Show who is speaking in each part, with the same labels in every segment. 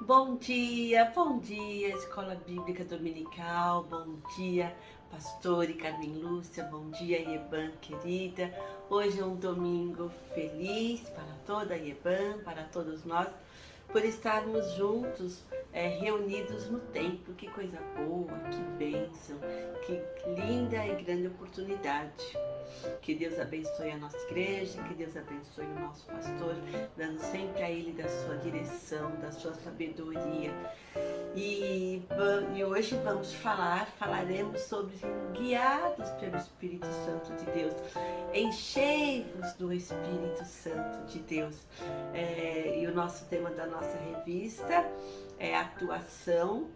Speaker 1: Bom dia, Escola Bíblica Dominical, bom dia, pastor e Carmen Lúcia, bom dia, Ieban querida. Hoje é um domingo feliz para toda a Ieban, para todos nós, por estarmos juntos, reunidos no templo. Que coisa boa, que bênção, que linda e grande oportunidade. Que Deus abençoe a nossa igreja, que Deus abençoe o nosso pastor, dando sempre a ele da sua direção, da sua sabedoria. E hoje falaremos sobre guiados pelo Espírito Santo de Deus, enchei-vos do Espírito Santo de Deus. E o nosso tema da nossa revista é a atuação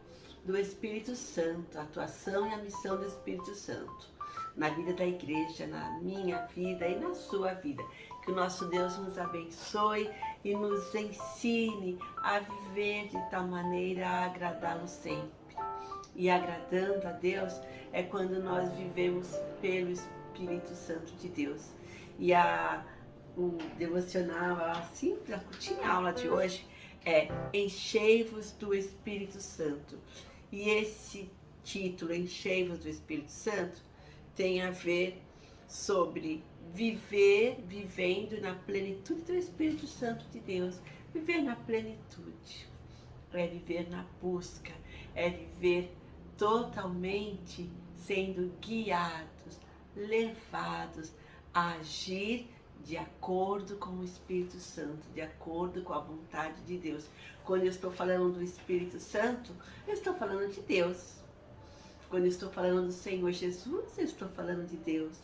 Speaker 1: do Espírito Santo, a atuação e a missão do Espírito Santo na vida da igreja, na minha vida e na sua vida. Que o nosso Deus nos abençoe e nos ensine a viver de tal maneira a agradá-lo sempre. E agradando a Deus é quando nós vivemos pelo Espírito Santo de Deus. E o devocional, a curtinha aula de hoje é Enchei-vos do Espírito Santo. E esse título, Enchei-vos do Espírito Santo, tem a ver sobre vivendo na plenitude do Espírito Santo de Deus. Viver na plenitude é viver na busca, é viver totalmente sendo guiados, levados a agir de acordo com o Espírito Santo, de acordo com a vontade de Deus. Quando eu estou falando do Espírito Santo, eu estou falando de Deus. Quando eu estou falando do Senhor Jesus, eu estou falando de Deus.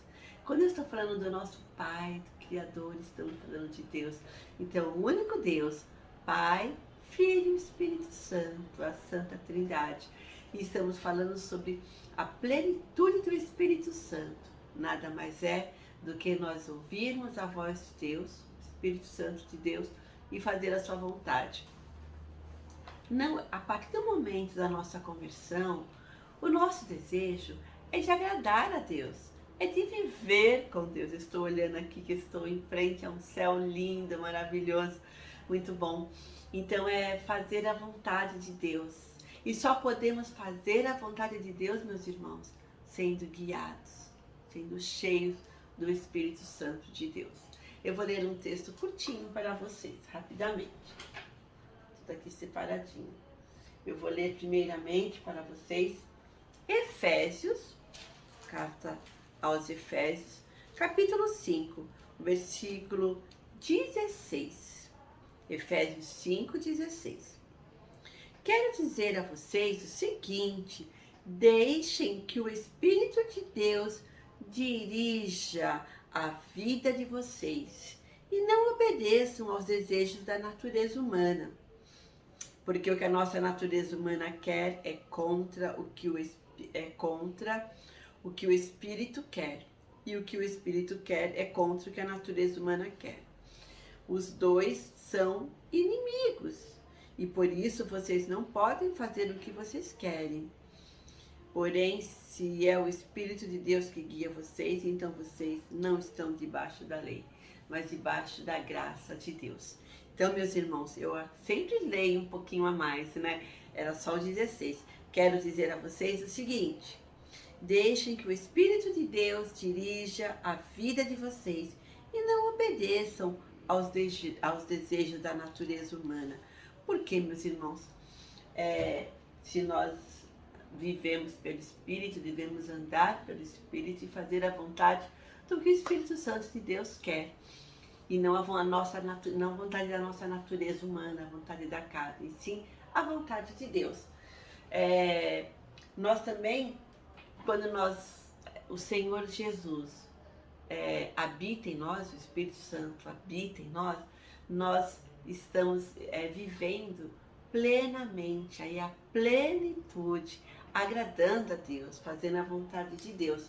Speaker 1: Quando eu estou falando do nosso Pai, do Criador, estamos falando de Deus. Então, o único Deus, Pai, Filho e Espírito Santo, a Santa Trindade. E estamos falando sobre a plenitude do Espírito Santo. Nada mais é do que nós ouvirmos a voz de Deus, Espírito Santo de Deus, e fazer a sua vontade. Não, a partir do momento da nossa conversão, o nosso desejo é de agradar a Deus, é de viver com Deus. Eu estou olhando aqui que estou em frente a um céu lindo, maravilhoso, muito bom. Então é fazer a vontade de Deus. E só podemos fazer a vontade de Deus, meus irmãos, sendo guiados, sendo cheios do Espírito Santo de Deus. Eu vou ler um texto curtinho para vocês, rapidamente. Tudo aqui separadinho. Eu vou ler primeiramente para vocês Efésios, carta aos Efésios, capítulo 5, versículo 16. Efésios 5, 16. Quero dizer a vocês o seguinte: deixem que o Espírito de Deus dirija a vida de vocês e não obedeçam aos desejos da natureza humana. Porque o que a nossa natureza humana quer é contra o que o Espírito quer. E o que o Espírito quer é contra o que a natureza humana quer. Os dois são inimigos. E por isso vocês não podem fazer o que vocês querem. Porém, se é o Espírito de Deus que guia vocês, então vocês não estão debaixo da lei, mas debaixo da graça de Deus. Então, meus irmãos, eu sempre leio um pouquinho a mais, né? Era só o 16. Quero dizer a vocês o seguinte: deixem que o Espírito de Deus dirija a vida de vocês e não obedeçam aos desejos da natureza humana. Porque, meus irmãos, se nós vivemos pelo Espírito, devemos andar pelo Espírito e fazer a vontade do que o Espírito Santo de Deus quer. E não a vontade da nossa natureza humana, a vontade da carne, e sim a vontade de Deus. Nós também, quando o Senhor Jesus habita em nós, o Espírito Santo habita em nós, nós estamos vivendo plenamente aí a plenitude, agradando a Deus, fazendo a vontade de Deus.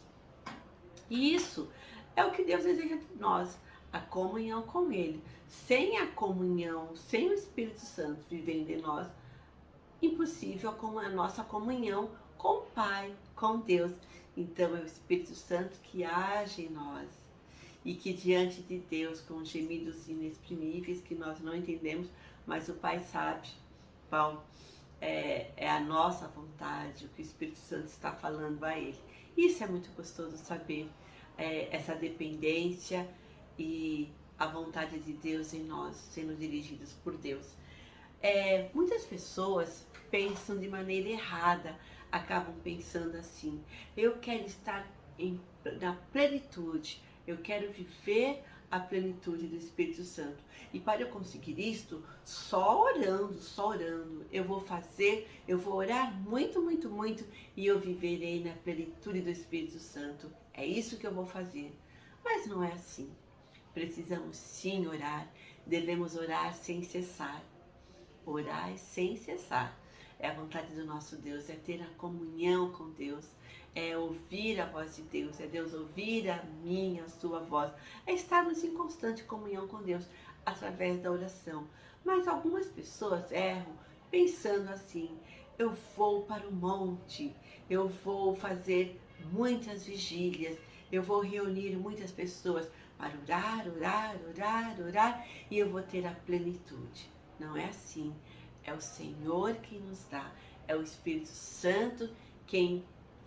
Speaker 1: E isso é o que Deus deseja de nós, a comunhão com Ele. Sem a comunhão, sem o Espírito Santo vivendo em nós, impossível a nossa comunhão com o Pai, com Deus. Então é o Espírito Santo que age em nós e que diante de Deus, com gemidos inexprimíveis que nós não entendemos, mas o Pai sabe, qual é a nossa vontade, o que o Espírito Santo está falando a ele. Isso é muito gostoso saber, essa dependência e a vontade de Deus em nós, sendo dirigidos por Deus. Muitas pessoas pensam de maneira errada, acabam pensando assim: eu quero estar na plenitude, eu quero viver a plenitude do Espírito Santo. E para eu conseguir isto, só orando, eu vou orar muito, muito, muito, e eu viverei na plenitude do Espírito Santo. É isso que eu vou fazer. Mas não é assim. Precisamos sim orar, devemos orar sem cessar. Orai sem cessar. É a vontade do nosso Deus, é ter a comunhão com Deus, é ouvir a voz de Deus, é Deus ouvir a minha, a sua voz, é estarmos em constante comunhão com Deus através da oração. Mas algumas pessoas erram pensando assim: eu vou para o monte, eu vou fazer muitas vigílias, eu vou reunir muitas pessoas para orar, e eu vou ter a plenitude. Não é assim. É o Senhor quem nos dá. É o Espírito Santo quem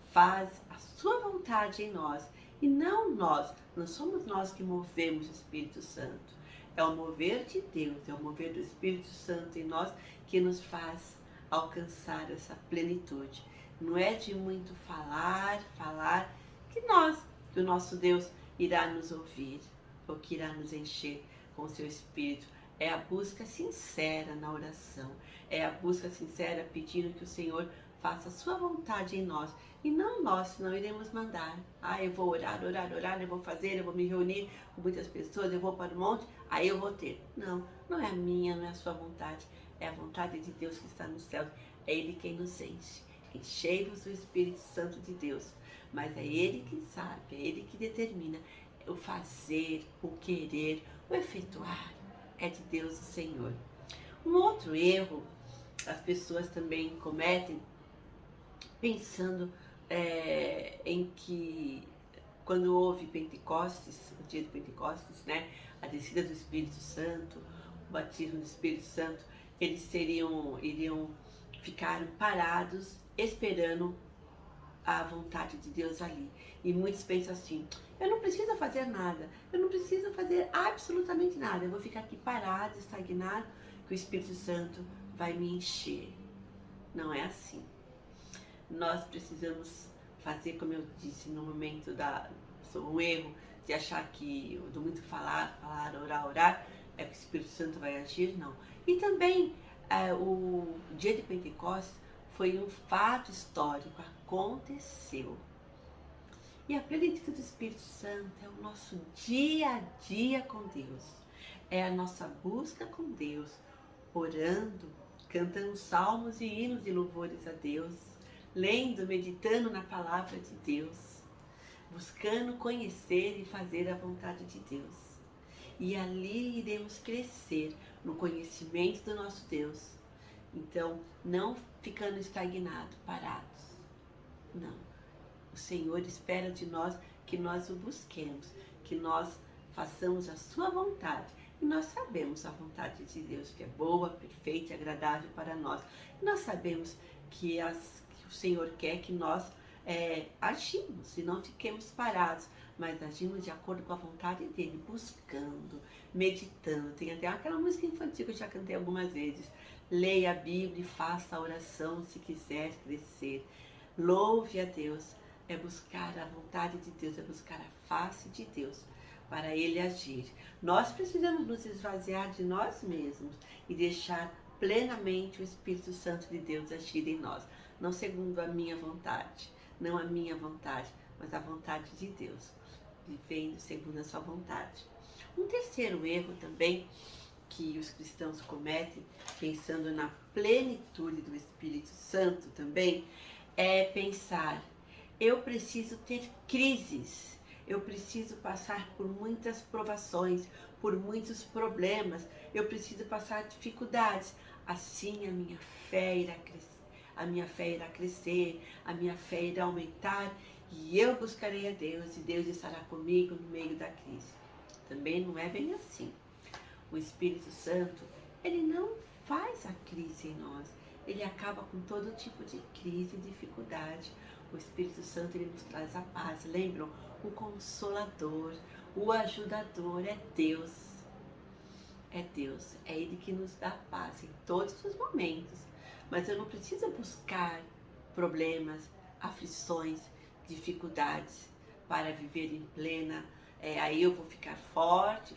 Speaker 1: faz a sua vontade em nós. E não nós. Não somos nós que movemos o Espírito Santo. É o mover de Deus, é o mover do Espírito Santo em nós que nos faz alcançar essa plenitude. Não é de muito falar, que o nosso Deus irá nos ouvir, ou que irá nos encher com o seu Espírito. É a busca sincera na oração. É a busca sincera pedindo que o Senhor faça a sua vontade em nós. E não nós, não iremos mandar. Eu vou orar, eu vou fazer, eu vou me reunir com muitas pessoas, eu vou para o monte, aí eu vou ter. Não, não é a minha, não é a sua vontade. É a vontade de Deus que está nos céus. É Ele quem nos enche. Enchei-vos do Espírito Santo de Deus. Mas é Ele que sabe, é Ele que determina o fazer, o querer, o efetuar. É de Deus o Senhor. Um outro erro as pessoas também cometem, pensando em que quando houve Pentecostes, o dia de Pentecostes, né, a descida do Espírito Santo, o batismo do Espírito Santo, eles iriam ficar parados esperando a vontade de Deus ali. E muitos pensam assim: eu não preciso fazer nada, eu não preciso fazer absolutamente nada, eu vou ficar aqui parado, estagnado, que o Espírito Santo vai me encher. Não é assim. Nós precisamos fazer, como eu disse no momento o erro de achar que do muito falar, orar, é que o Espírito Santo vai agir, não. E também o dia de Pentecostes foi um fato histórico, aconteceu. E a plenitude do Espírito Santo é o nosso dia a dia com Deus. É a nossa busca com Deus, orando, cantando salmos e hinos de louvores a Deus, lendo, meditando na palavra de Deus, buscando conhecer e fazer a vontade de Deus. E ali iremos crescer no conhecimento do nosso Deus. Então, não ficando estagnados, parados. Não. O Senhor espera de nós que nós o busquemos, que nós façamos a sua vontade. E nós sabemos a vontade de Deus, que é boa, perfeita e agradável para nós. E nós sabemos que o Senhor quer que nós agimos e não fiquemos parados, mas agimos de acordo com a vontade dele, buscando, meditando. Tem até aquela música infantil que eu já cantei algumas vezes. Leia a Bíblia e faça a oração se quiser crescer. Louve a Deus. É buscar a vontade de Deus, é buscar a face de Deus para Ele agir. Nós precisamos nos esvaziar de nós mesmos e deixar plenamente o Espírito Santo de Deus agir em nós. Não segundo a minha vontade, não a minha vontade, mas a vontade de Deus, vivendo segundo a sua vontade. Um terceiro erro também que os cristãos cometem, pensando na plenitude do Espírito Santo também, é pensar: eu preciso ter crises, eu preciso passar por muitas provações, por muitos problemas, eu preciso passar dificuldades, assim a minha fé irá crescer, a minha fé irá aumentar, e eu buscarei a Deus, e Deus estará comigo no meio da crise. Também não é bem assim. O Espírito Santo, ele não faz a crise em nós. Ele acaba com todo tipo de crise e dificuldade. O Espírito Santo, ele nos traz a paz. Lembram? O Consolador, o Ajudador é Deus. É Deus. É Ele que nos dá paz em todos os momentos. Mas eu não preciso buscar problemas, aflições, dificuldades para viver em plena. Aí eu vou ficar forte,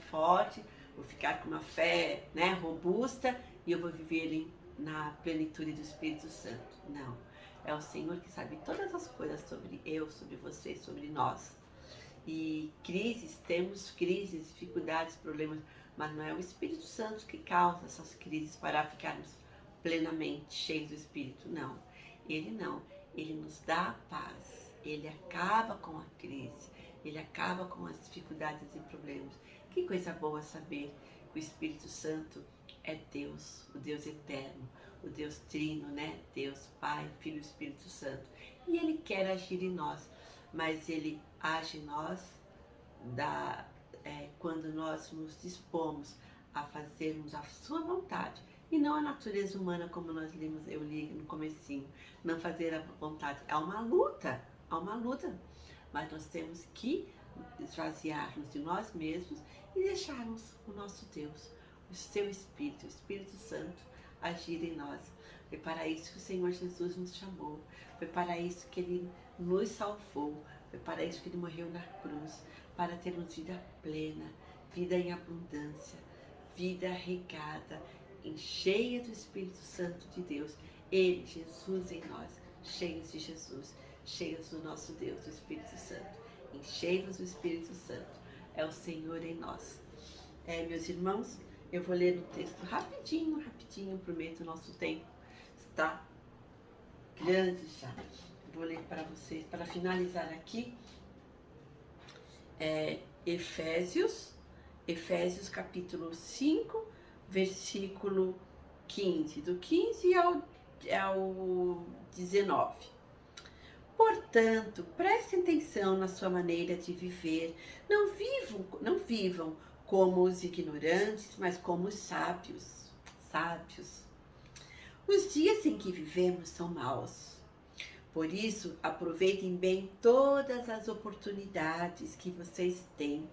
Speaker 1: vou ficar com uma fé, né, robusta, e eu vou viver na plenitude do Espírito Santo. Não. É o Senhor que sabe todas as coisas sobre eu, sobre você, sobre nós. E crises, temos crises, dificuldades, problemas, mas não é o Espírito Santo que causa essas crises para ficarmos plenamente cheios do Espírito. Não. Ele nos dá a paz. Ele acaba com a crise. Ele acaba com as dificuldades e problemas. Que coisa boa saber que o Espírito Santo é Deus, o Deus eterno, o Deus trino, né? Deus Pai, Filho e Espírito Santo. E Ele quer agir em nós, mas Ele age em nós quando nós nos dispomos a fazermos a sua vontade e não a natureza humana, como eu li no comecinho. Não fazer a vontade. Há uma luta, mas nós temos que esvaziar-nos de nós mesmos e deixarmos o nosso Deus, o seu Espírito, o Espírito Santo, agir em nós. Foi para isso que o Senhor Jesus nos chamou, foi para isso que Ele nos salvou, foi para isso que Ele morreu na cruz, para termos vida plena, vida em abundância, vida regada, cheia do Espírito Santo de Deus. Ele, Jesus em nós, cheios de Jesus, cheios do nosso Deus, do Espírito Santo. Enchei-vos do Espírito Santo. É o Senhor em nós. Meus irmãos, eu vou ler o texto rapidinho, prometo, o nosso tempo está grande já. Vou ler para vocês, para finalizar aqui, Efésios capítulo 5, versículo 15, do 15 ao 19. Portanto, prestem atenção na sua maneira de viver. Não vivam como os ignorantes, mas como os sábios. Os dias em que vivemos são maus. Por isso, aproveitem bem todas as oportunidades que vocês têm.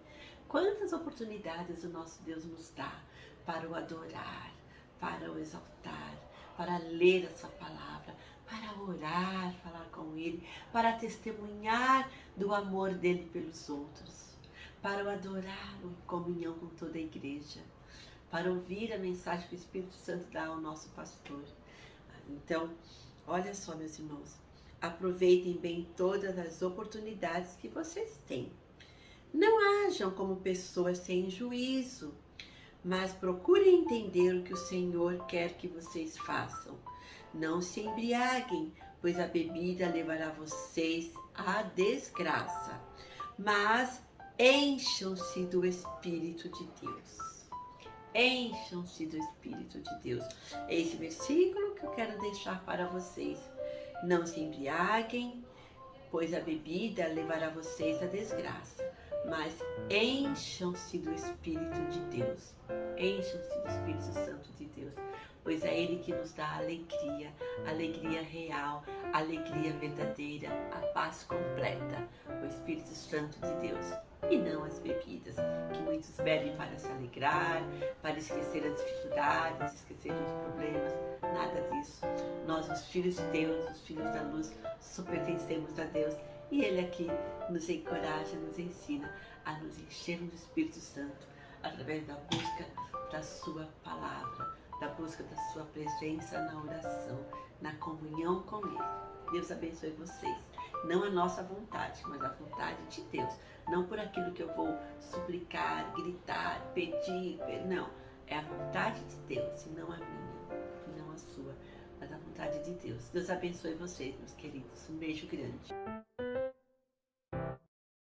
Speaker 1: Quantas oportunidades o nosso Deus nos dá para o adorar, para o exaltar, para ler a sua palavra, para orar, falar com Ele, para testemunhar do amor dele pelos outros, para o adorá-lo em comunhão com toda a igreja, para ouvir a mensagem que o Espírito Santo dá ao nosso pastor. Então, olha só, meus irmãos, aproveitem bem todas as oportunidades que vocês têm. Não hajam como pessoas sem juízo, mas procurem entender o que o Senhor quer que vocês façam. Não se embriaguem, pois a bebida levará vocês à desgraça, mas encham-se do Espírito de Deus. Encham-se do Espírito de Deus. É esse versículo que eu quero deixar para vocês. Não se embriaguem, pois a bebida levará vocês à desgraça, mas encham-se do Espírito de Deus. Encham-se do Espírito Santo de Deus, pois é Ele que nos dá alegria real, alegria verdadeira, a paz completa, o Espírito Santo de Deus, e não as bebidas, que muitos bebem para se alegrar, para esquecer as dificuldades, esquecer os problemas. Nada disso. Nós, os filhos de Deus, os filhos da luz, só pertencemos a Deus, e Ele aqui nos encoraja, nos ensina a nos enchermos do Espírito Santo através da busca da sua palavra, da busca da sua presença na oração, na comunhão com Ele. Deus abençoe vocês. Não a nossa vontade, mas a vontade de Deus. Não por aquilo que eu vou suplicar, gritar, pedir, não. É a vontade de Deus, e não a minha, e não a sua, mas a vontade de Deus. Deus abençoe vocês, meus queridos. Um beijo grande.